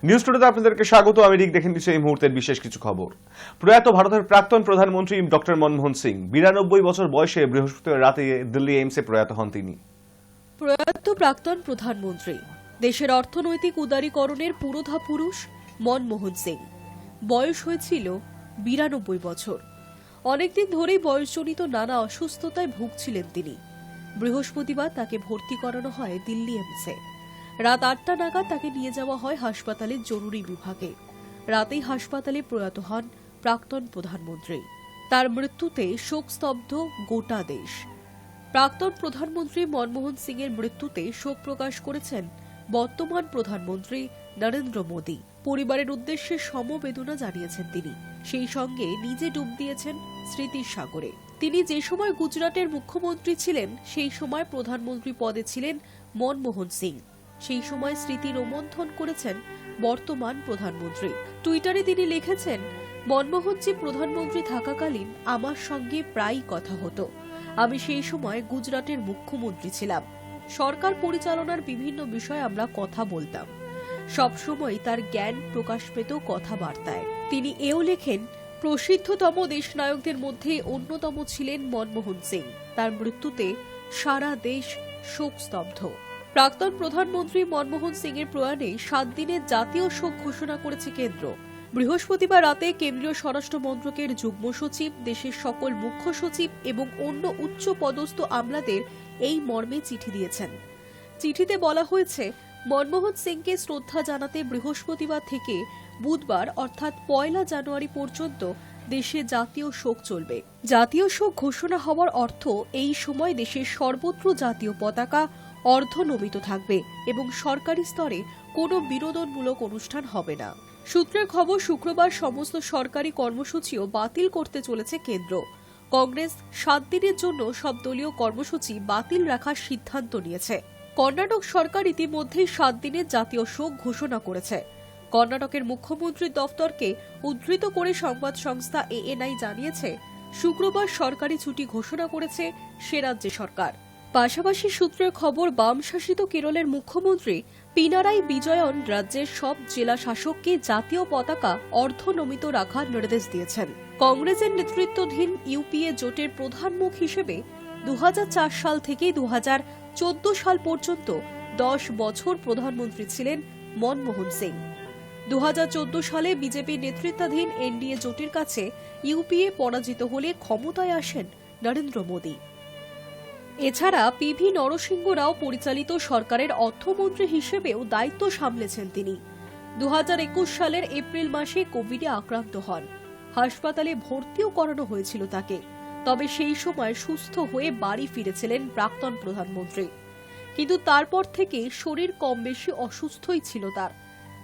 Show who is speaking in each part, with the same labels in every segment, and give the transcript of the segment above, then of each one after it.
Speaker 1: News টুডেতে আপনাদেরকে স্বাগত। আমি রিক, দেখে নিচ্ছি এই মুহূর্তের বিশেষ কিছু খবর। প্রয়াত ভারতের প্রাক্তন প্রধানমন্ত্রী ডক্টর মনমোহন সিং 92 বছর বয়সে বৃহস্পতিবার রাতে দিল্লি এইমসে প্রয়াত হন তিনি।
Speaker 2: প্রয়াত প্রাক্তন প্রধানমন্ত্রী, দেশের অর্থনৈতিক উদারীকরণের পুরোধা পুরুষ মনমোহন সিং। বয়স হয়েছিল 92 বছর। অনেকদিন ধরেই বয়সজনিত নানা অসুস্থতায় ভুগছিলেন তিনি। বৃহস্পতিবার তাকে ভর্তি করানো হয় দিল্লি এইমসে। রাত 8টা নাগাদ তাকে নিয়ে যাওয়া হয় হাসপাতালের জরুরি বিভাগে। রাতেই হাসপাতালে প্রয়াত হন প্রাক্তন প্রধানমন্ত্রী। তার মৃত্যুতে শোকস্তব্ধ গোটা দেশ। প্রাক্তন প্রধানমন্ত্রী মনমোহন সিং এর মৃত্যুতে শোক প্রকাশ করেছেন বর্তমান প্রধানমন্ত্রী নরেন্দ্র মোদী। পরিবারের উদ্দেশ্যে সমবেদনা জানিয়েছেন তিনি। সেই সঙ্গে নিজে ডুব দিয়েছেন স্মৃতির সাগরে। তিনি যে সময় গুজরাটের মুখ্যমন্ত্রী ছিলেন, সেই সময় প্রধানমন্ত্রী পদে ছিলেন মনমোহন সিং। সেই সময় স্মৃতি রোমন্থন করেছেন বর্তমান প্রধানমন্ত্রী। টুইটারে তিনি লিখেছেন, মনমোহনজি প্রধানমন্ত্রী থাকাকালীন আমার সঙ্গে প্রায়ই কথা হতো। আমি সেই সময় গুজরাটের মুখ্যমন্ত্রী ছিলাম। সরকার পরিচালনার বিভিন্ন বিষয়ে আমরা কথা বলতাম। সবসময় তার জ্ঞান প্রকাশ পেত কথাবার্তায়। তিনি এও লেখেন, প্রসিদ্ধতম দেশনায়কদের মধ্যে অন্যতম ছিলেন মনমোহন সিং। তার মৃত্যুতে সারা দেশ শোকস্তব্ধ। প্রাক্তন প্রধানমন্ত্রী মনমোহন সিং এর প্রয়াণে 7 দিনের জাতীয় শোক ঘোষণা করেছে কেন্দ্র। বৃহস্পতিবার রাতে কেন্দ্রীয় স্বরাষ্ট্র মন্ত্রকের যুগ্ম সচিব, দেশের সকল মুখ্য সচিব এবং অন্য উচ্চ পদস্থ আমলাদের এই মর্মে চিঠি দিয়েছেন। চিঠিতে বলা হয়েছে, মনমোহন সিংকে শ্রদ্ধা জানাতে বৃহস্পতিবার থেকে বুধবার অর্থাৎ 1 জানুয়ারি পর্যন্ত দেশে জাতীয় শোক চলবে। জাতীয় শোক ঘোষণা হওয়ার অর্থ এই সময় দেশের সর্বত্র জাতীয় পতাকা অর্ধনমিত থাকবে এবং সরকারি স্তরে কোনো বিনোদনমূলক অনুষ্ঠান হবে না। সূত্রের খবর, শুক্রবার সমস্ত সরকারি কর্মসূচিও বাতিল করতে চলেছে কেন্দ্র। কংগ্রেস 7 দিনের জন্য সব দলীয় কর্মসূচি বাতিল রাখার সিদ্ধান্ত নিয়েছে। কর্ণাটক সরকার ইতিমধ্যেই 7 দিনের জাতীয় শোক ঘোষণা করেছে। কর্ণাটকের মুখ্যমন্ত্রীর দফতরকে উদ্ধৃত করে সংবাদ সংস্থা ANI জানিয়েছে, শুক্রবার সরকারি ছুটি ঘোষণা করেছে সে রাজ্যের সরকার। পাশাপাশি সূত্রের খবর, বাম শাসিত কেরলের মুখ্যমন্ত্রী পিনারাই বিজয়ন রাজ্যের সব জেলা শাসককে জাতীয় পতাকা অর্ধনমিত রাখার নির্দেশ দিয়েছেন। কংগ্রেসের নেতৃত্বাধীন ইউপিএ জোটের প্রধান মুখ হিসেবে 2004 সাল থেকে 2014 সাল পর্যন্ত 10 বছর প্রধানমন্ত্রী ছিলেন মনমোহন সিং। 2014 সালে বিজেপি নেতৃত্বাধীন এনডিএ জোটের কাছে ইউপিএ পরাজিত হলে ক্ষমতায় আসেন নরেন্দ্র মোদী। এছাড়া পিভি নরসিংহ রাও পরিচালিত সরকারের অর্থমন্ত্রী হিসেবেও দায়িত্ব সামলেছেন তিনি। 2021 সালের এপ্রিল মাসে কোভিডে আক্রান্ত হন। হাসপাতালে ভর্তিও করানো হয়েছিল তাকে। তবে সেই সময় সুস্থ হয়ে বাড়ি ফিরেছিলেন প্রাক্তন প্রধানমন্ত্রী। কিন্তু তারপর থেকে শরীর কম বেশি অসুস্থই ছিল তার।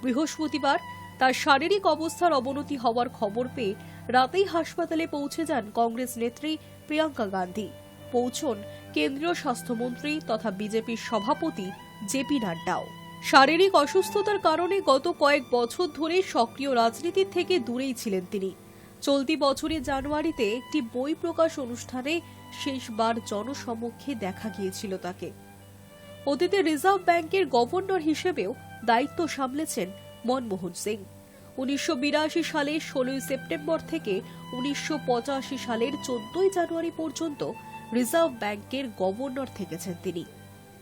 Speaker 2: বৃহস্পতিবার তার শারীরিক অবস্থার অবনতি হওয়ার খবর পেয়ে রাতেই হাসপাতালে পৌঁছে যান কংগ্রেস নেত্রী প্রিয়াঙ্কা গান্ধী। পৌঁছন কেন্দ্রীয় স্বাস্থ্যমন্ত্রী তথা বিজেপির সভাপতি জেপি নাড্ডাও। শারীরিক অসুস্থতার কারণে গত কয়েক বছর ধরে সক্রিয় রাজনীতির থেকে দূরেই ছিলেন তিনি। চলতি বছরের জানুয়ারিতে একটি বই প্রকাশ অনুষ্ঠানে শেষবার জনসমক্ষে দেখা গিয়েছিল তাকে। অতীতে রিজার্ভ ব্যাংকের গভর্নর হিসেবেও দায়িত্ব সামলেছেন মনমোহন সিং। 1982 সালের 16 সেপ্টেম্বর থেকে 1985 সালের 14 জানুয়ারি পর্যন্ত রিজার্ভ ব্যাংকের গভর্নর থেকেছেন তিনি।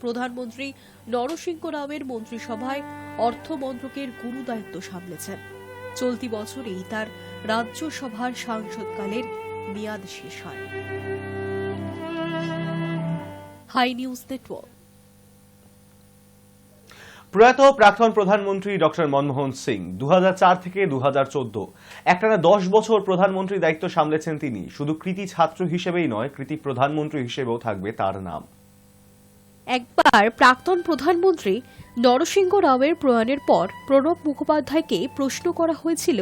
Speaker 2: প্রধানমন্ত্রী নরসিংহ রাওয়ের মন্ত্রিসভায় অর্থমন্ত্রকের গুরু দায়িত্ব সামলেছেন। চলতি বছরেই তার রাজ্যসভার সাংসদকালের মেয়াদ শেষ হয়। Hi news network.
Speaker 1: প্রয়াত প্রাক্তন প্রধানমন্ত্রী ডক্টর মনমোহন সিং 2004 থেকে 2014 একটানা 10 বছর প্রধানমন্ত্রী দায়িত্ব সামলেছেন তিনি। শুধু কৃতি ছাত্র হিসেবেই নয়, কৃতি প্রধানমন্ত্রী হিসেবেও থাকবে তার নাম।
Speaker 2: একবার প্রাক্তন প্রধানমন্ত্রী নরসিংহ রাওয়ের প্রয়াণের পর প্রণব মুখোপাধ্যায়কে প্রশ্ন করা হয়েছিল,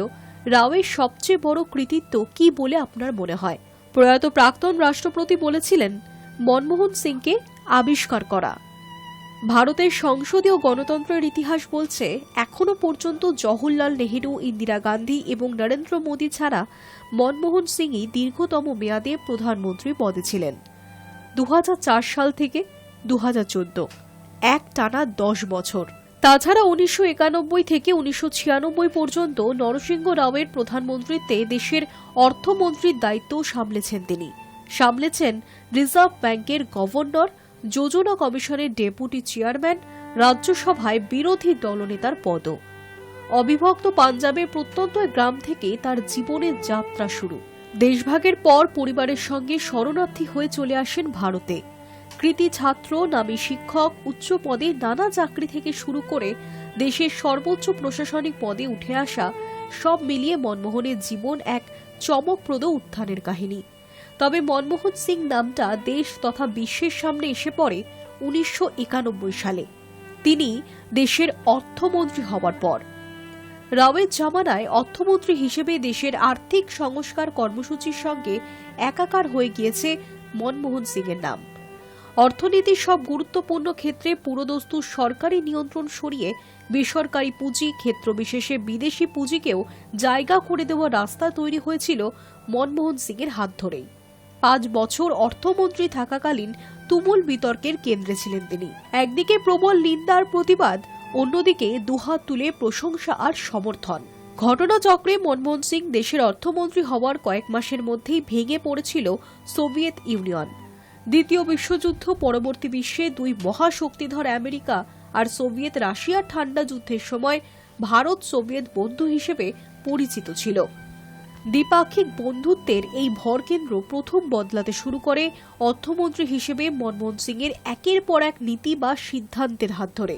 Speaker 2: রাওয়ের সবচেয়ে বড় কৃতিত্ব কি বলে আপনার মনে হয়? প্রয়াত প্রাক্তন রাষ্ট্রপতি বলেছিলেন, মনমোহন সিংকে আবিষ্কার করা। ভারতের সংসদীয় গণতন্ত্রের ইতিহাস বলছে, এখনো পর্যন্ত জওহরলাল নেহেরু, ইন্দিরা গান্ধী এবং নরেন্দ্র মোদী ছাড়া মনমোহন সিংই দীর্ঘতম মেয়াদে প্রধানমন্ত্রী পদে ছিলেন। 2004 সাল থেকে 2014 একটানা 10 বছর তাছাড়া 1991 থেকে 1996 পর্যন্ত নরসিংহ রাওয়ের প্রধানমন্ত্রীত্বে দেশের অর্থমন্ত্রীর দায়িত্বও সামলেছেন তিনি। সামলেছেন রিজার্ভ ব্যাংকের গভর্নর, যোজনা কমিশনের ডেপুটি চেয়ারম্যান, রাজ্যসভায় বিরোধী দলনেতার পদও। অবিভক্ত পাঞ্জাবের প্রত্যন্ত গ্রাম থেকে তার জীবনের যাত্রা শুরু। দেশভাগের পর পরিবারের সঙ্গে শরণার্থী হয়ে চলে আসেন ভারতে। কৃতি ছাত্র, নামী শিক্ষক, উচ্চ পদে নানা চাকরি থেকে শুরু করে দেশের সর্বোচ্চ প্রশাসনিক পদে উঠে আসা, সব মিলিয়ে মনমোহনের জীবন এক চমকপ্রদ উত্থানের কাহিনী। তবে মনমোহন সিং নামটা দেশ তথা বিশ্বের সামনে এসে পড়ে 1991 সালে, তিনি দেশের অর্থমন্ত্রী হওয়ার পর। রাওয়ের জামানায় অর্থমন্ত্রী হিসেবে দেশের আর্থিক সংস্কার কর্মসূচির সঙ্গে একাকার হয়ে গিয়েছে মনমোহন সিংয়ের নাম। অর্থনীতির সব গুরুত্বপূর্ণ ক্ষেত্রে পুরোদস্তুর সরকারি নিয়ন্ত্রণ সরিয়ে বেসরকারি পুঁজি, ক্ষেত্রবিশেষে বিদেশি পুঁজিকেও জায়গা করে দেওয়ার রাস্তা তৈরি হয়েছিল মনমোহন সিংয়ের হাত ধরেই। 5 বছর অর্থমন্ত্রী থাকাকালীন তুমুল বিতর্কের কেন্দ্রে ছিলেন তিনি। একদিকে প্রবল নিন্দার প্রতিবাদ, অন্যদিকে দুহাত তুলে প্রশংসা আর সমর্থন। ঘটনাচক্রে মনমোহন সিং দেশের অর্থমন্ত্রী হওয়ার কয়েক মাসের মধ্যেই ভেঙে পড়েছিল সোভিয়েত ইউনিয়ন। দ্বিতীয় বিশ্বযুদ্ধ পরবর্তী বিশ্বে দুই মহাশক্তিধর আমেরিকা আর সোভিয়েত রাশিয়ার ঠান্ডা যুদ্ধের সময় ভারত সোভিয়েত বন্ধু হিসেবে পরিচিত ছিল। দ্বিপাক্ষিক বন্ধুত্বের এই ভরকেন্দ্র প্রথম বদলাতে শুরু করে অর্থমন্ত্রী হিসেবে মনমোহন সিংয়ের একের পর এক নীতি বা সিদ্ধান্তের হাত ধরে।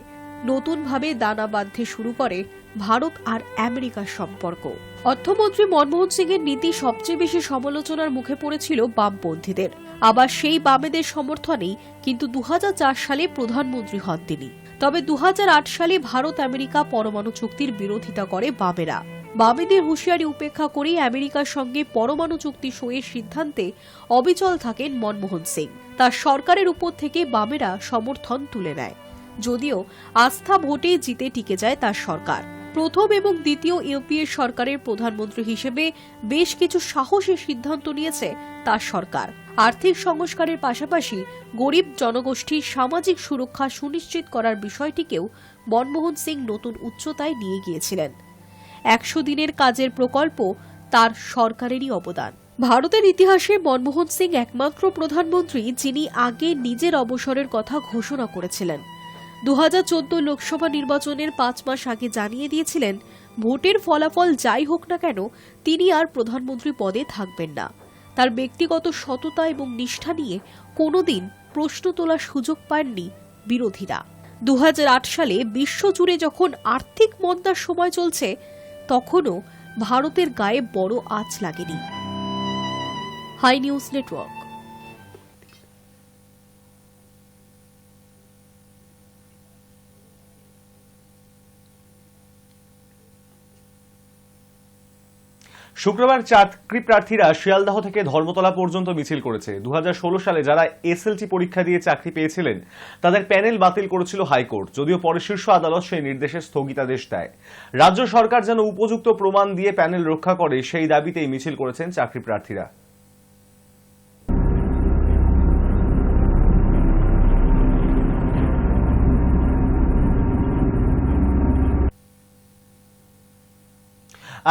Speaker 2: নতুনভাবে দানা বাঁধতে শুরু করে ভারত আর আমেরিকার সম্পর্ক। অর্থমন্ত্রী মনমোহন সিংয়ের নীতি সবচেয়ে বেশি সমালোচনার মুখে পড়েছিল বামপন্থীদের। আবার সেই বামেদের সমর্থনেই কিন্তু 2004 সালে প্রধানমন্ত্রী হন তিনি। তবে 2008 সালে ভারত আমেরিকা পরমাণু চুক্তির বিরোধিতা করে বামেরা। বামেদের হুঁশিয়ারি উপেক্ষা করেই আমেরিকার সঙ্গে পরমাণু চুক্তি সইয়ের সিদ্ধান্তে অবিচল থাকেন মনমোহন সিং। তার সরকারের উপর থেকে বামেরা সমর্থন তুলে নেয়, যদিও আস্থা ভোটে জিতে টিকে যায় তার সরকার। প্রথম এবং দ্বিতীয় ইউপিএ সরকারের প্রধানমন্ত্রী হিসেবে বেশ কিছু সাহসী সিদ্ধান্ত নিয়েছে তার সরকার। আর্থিক সংস্কারের পাশাপাশি গরিব জনগোষ্ঠীর সামাজিক সুরক্ষা সুনিশ্চিত করার বিষয়টিকেও মনমোহন সিং নতুন উচ্চতায় নিয়ে গিয়েছিলেন। 100 দিনের কাজের প্রকল্প তার সরকারেরই অবদান। ভারতের ইতিহাসে মনমোহন সিং একমাত্র প্রধানমন্ত্রী যিনি আগে নিজের অবসরের কথা ঘোষণা করেছিলেন। 2014 লোকসভা নির্বাচনের 5 মাস আগে জানিয়ে দিয়েছিলেন ভোটের ফলাফল যাই হোক না কেন তিনি আর প্রধানমন্ত্রী পদে থাকবেন না। তার ব্যক্তিগত সততা এবং নিষ্ঠা নিয়ে কোনোদিন প্রশ্ন তোলার সুযোগ পাননি বিরোধীরা। 2008 সালে বিশ্বজুড়ে যখন আর্থিক মন্দার সময় চলছে, তখনও ভারতের গায়ে বড় আঁচ লাগেনি। Hi news network.
Speaker 1: শুক্রবার চাকরি প্রার্থীরা শিয়ালদহ থেকে ধর্মতলা পর্যন্ত মিছিল করেছে। 2016 সালে যারা এসএলসি পরীক্ষা দিয়ে চাকরি পেয়েছিলেন তাদের প্যানেল বাতিল করেছিল হাইকোর্ট, যদিও পরে শীর্ষ আদালত সেই নির্দেশে স্থগিতাদেশ দেয়। রাজ্য সরকার যেন উপযুক্ত প্রমাণ দিয়ে প্যানেল রক্ষা করে সেই দাবিতেই মিছিল করেছেন চাকরি প্রার্থীরা।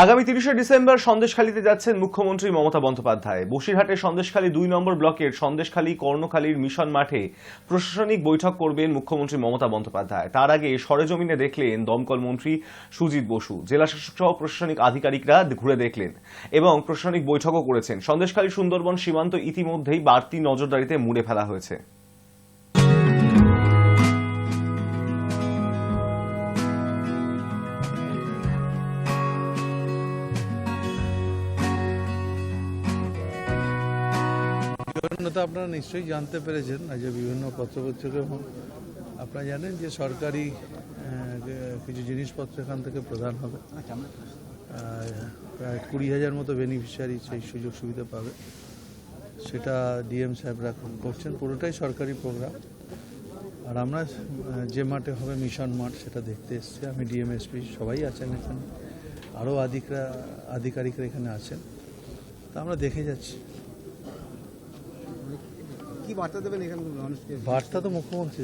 Speaker 1: আগামী 30শে ডিসেম্বর সন্দেশখালীতে যাচ্ছেন মুখ্যমন্ত্রী মমতা বন্দ্যোপাধ্যায়। বসিরহাটের সন্দেশখালী 2 নম্বর ব্লকের সন্দেশখালী কর্ণখালীর মিশন মাঠে প্রশাসনিক বৈঠক করবেন মুখ্যমন্ত্রী মমতা বন্দ্যোপাধ্যায়। তার আগে সরেজমিনে দেখলেন দমকল মন্ত্রী সুজিত বসু। জেলাশাসক সহ প্রশাসনিক আধিকারিকরা ঘুরে দেখলেন এবং প্রশাসনিক বৈঠকও করেছেন। সন্দেশখালী সুন্দরবন সীমান্ত ইতিমধ্যেই বাড়তি নজরদারিতে মুড়ে ফেলা হয়েছে।
Speaker 3: আপনারা নিশ্চয়ই জানতে পেরেছেন যে বিভিন্ন পত্রপত্রিকা আপনারা জানেন যে সরকারি কিছু জিনিসপত্র এখান থেকে প্রদান হবে। প্রায় 20,000 মতো বেনিফিশিয়ারি সেই সুযোগ সুবিধা পাবে। সেটা ডিএম সাহেবরা করছেন, পুরোটাই সরকারি প্রোগ্রাম। আর আমরা যে মাঠে হবে মিশন মাঠ সেটা দেখতে এসেছি। আমি ডিএমএসপি সবাই আছেন এখানে, আরও আধিকারিকরা এখানে আছেন, তা আমরা দেখে যাচ্ছি।
Speaker 4: কি বার্তা দেবেন এখানকার মানুষকে?
Speaker 3: বার্তা তো মুখ্যমন্ত্রী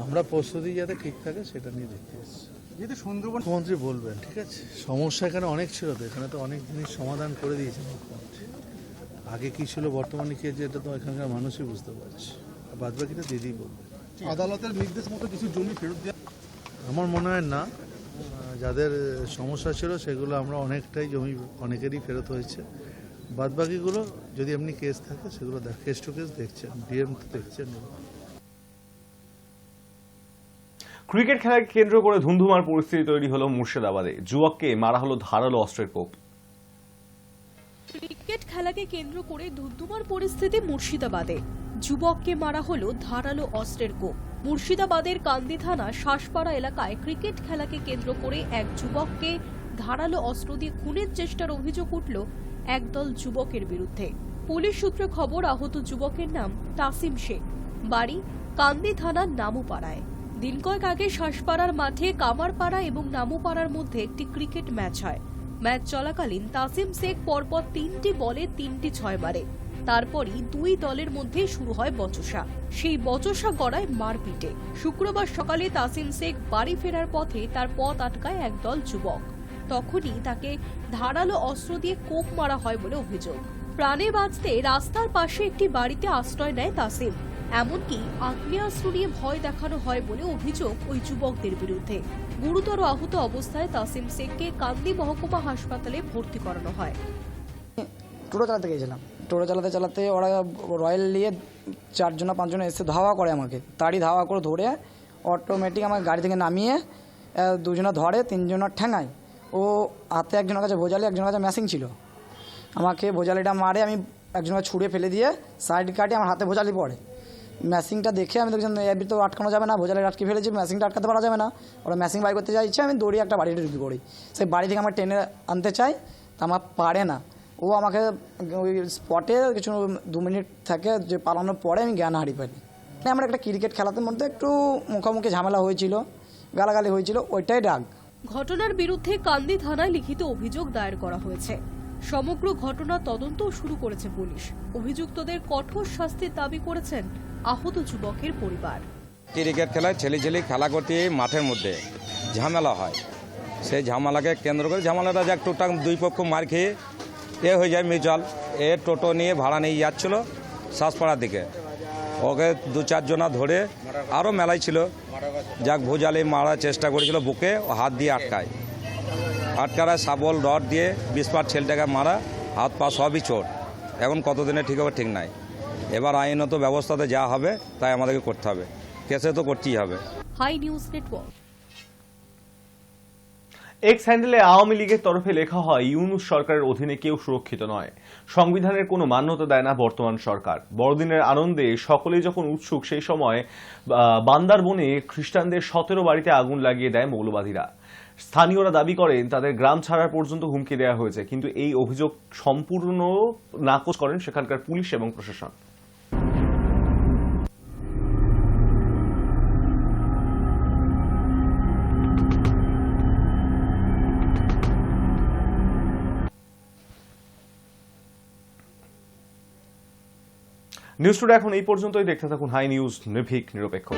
Speaker 3: আমরা প্রস্তুতি যাতে ঠিক থাকে সেটা নিয়ে দেখতে এসেছি।
Speaker 4: যেহেতু সুন্দরবন
Speaker 3: মুখ্যমন্ত্রী বলবেন, ঠিক আছে। সমস্যা এখানে অনেক ছিল, তো এখানে তো অনেক জিনিস সমাধান করে দিয়েছে মুখ্যমন্ত্রী। আগে কি ছিল বর্তমানে কি আছে এটা তো এখানকার মানুষই বুঝতে পারছে, আর বাদ বাকিটা দিদিই বলবে।
Speaker 4: আদালতের নির্দেশ মতো কিছু জমি ফেরত দেওয়া
Speaker 3: আমার মনে হয় না, যাদের সমস্যা ছিল সেগুলো আমরা অনেকটাই জমি অনেকেরই ফেরত হয়েছে। বাদ বাকিগুলো যদি এমনি কেস থাকে সেগুলো কেস টু কেস দেখছেন, ডিএম তো দেখছেন।
Speaker 1: ক্রিকেট খেলাকে কেন্দ্র করে ধুন্ধুমার পরিস্থিতি তৈরি হলো মুর্শিদাবাদে। যুবককে মারা হলো ধারালো অস্ত্রের কোপ।
Speaker 2: ক্রিকেট খেলাকে কেন্দ্র করে ধুন্ধুমার পরিস্থিতি মুর্শিদাবাদে। যুবককে মারা হলো ধারালো অস্ত্রের কোপ। মুর্শিদাবাদের কান্দি থানা শ্বাসপাড়া এলাকায় ক্রিকেট খেলাকে কেন্দ্র করে এক যুবককে ধারালো অস্ত্র দিয়ে খুনের চেষ্টার অভিযোগ উঠল একদল যুবকের বিরুদ্ধে। পুলিশ সূত্রে খবর, আহত যুবকের নাম তাসিম শেখ, বাড়ি কান্দি থানার নামুপাড়ায়। দিন কয়েক আগে শ্বাসপাড়ার মাঠে কামারপাড়া এবং নামুপাড়ার মধ্যে একটি ক্রিকেট ম্যাচ হয়। ম্যাচ চলাকালীন তাসিম শেখ পরপর 3টি বলে 3টি 6 মারে। তারপরই দুই দলের মধ্যে শুরু হয় বচসা। সেই বচসা গড়ায় মারপিটে। শুক্রবার সকালে তাসিম শেখ বাড়ি ফেরার পথে তার পথ আটকায় একদল যুবক। তখনই তাকে ধারালো অস্ত্র দিয়ে কোপ মারা হয় বলে অভিযোগ। প্রাণে বাঁচতে রাস্তার পাশে একটি বাড়িতে আশ্রয় নেয় তাসিম। এমনকি আগ্নেয়াস্ত্র নিয়ে ভয় দেখানো হয় বলে অভিযোগ ওই যুবকদের বিরুদ্ধে। গুরুতর আহত অবস্থায় তাসিম শেখকে কান্দি মহকুমা হাসপাতালে ভর্তি করানো হয়।
Speaker 5: টোটো চালাতে গিয়েছিলাম, টোটো চালাতে চালাতে ওরা রয়্যাল নিয়ে 4 জন 5 জন এসে ধাওয়া করে আমাকে। তারই ধাওয়া করে ধরে অটোমেটিক আমাকে গাড়ি থেকে নামিয়ে 2 জনা ধরে, 3 জনের ঠ্যাঙায়। ও হাতে একজনের কাছে ভোজালি, একজনের কাছে ম্যাশিং ছিল। আমাকে ভোজালিটা মারে, আমি একজনকে ছুঁড়ে ফেলে দিয়ে সাইড কাটি, আমার হাতে ভোজালি পড়ে। ম্যাশিংটা দেখে আমি দেখছি এর তো আটকানো যাবে না, ভোজালি আটকে ফেলেছি, ম্যাশিংটা আটকাতে পারা যাবে না। ওরা ম্যাশিং বাই করতে চাইছে, আমি দৌড়িয়ে একটা বাড়িতে ঢুকে পড়ি। সেই বাড়ি থেকে আমার টেনে আনতে চাই, তা আমার পারে না। ও আমাকে ওই স্পটে কিছু 2 মিনিট থাকে, যে পালানোর পরে আমি জ্ঞান হারিয়ে ফেলি। আমার একটা ক্রিকেট খেলাতে মধ্যে একটু মুখোমুখি ঝামেলা হয়েছিল, গালাগালি হয়েছিল, ওইটাই রাগ।
Speaker 2: ঘটনার বিরুদ্ধে কান্দি থানায় লিখিত অভিযোগ দায়ের করা হয়েছে। সমগ্র ঘটনা তদন্ত শুরু করেছে পুলিশ। অভিযুক্তদের কঠোর শাস্তির দাবি করেছেন আহত যুবকের পরিবার।
Speaker 6: ক্রিকেট খেলায় ছেলে খেলা করতে মাঠের মধ্যে ঝামেলা হয়। সেই ঝামেলাকে কেন্দ্র করে ঝামেলাটা যাক টুকটাক 2 পক্ষ মার খেয়ে হয়ে যায় মিউচুয়াল। টোটো নিয়ে ভাড়া নিয়ে যাচ্ছিল শ্বাসপাড়ার দিকে। ওকে 2-4 জনা ধরে, আরও মেলাই ছিল, যাক ভোজালি মারার চেষ্টা করেছিল, বুকে হাত দিয়ে আটকায়। শাবল রড দিয়ে 20 পার ছেলেটাকে মারা, হাত পা সবই চোট। এখন কতদিনে ঠিক হবে ঠিক নাই। এবার আইনত ব্যবস্থাতে যা হবে তাই আমাদেরকে করতে হবে, কেসে তো করতেই হবে।
Speaker 2: High news network.
Speaker 1: এক্স হ্যান্ডেলে আওয়ামী লীগের তরফে লেখা হয়, ইউনূস সরকারের অধীনে কেউ সুরক্ষিত নয়, সংবিধানের কোনো মান্যতা দেয় না বর্তমান সরকার। বড়দিনের আনন্দে সকলেই যখন উৎসুক, সেই সময় বান্দারবনে খ্রিস্টানদের 17 বাড়িতে আগুন লাগিয়ে দেয় মৌলবাদীরা। স্থানীয়রা দাবি করেন তাদের গ্রাম ছাড়ার পর্যন্ত হুমকি দেওয়া হয়েছে, কিন্তু এই অভিযোগ সম্পূর্ণ নাকচ করেন সেখানকার পুলিশ এবং প্রশাসন। নিউজ টুডে এখন এই পর্যন্তই। দেখতে থাকুন হাই নিউজ, নির্ভীক, নিরপেক্ষ।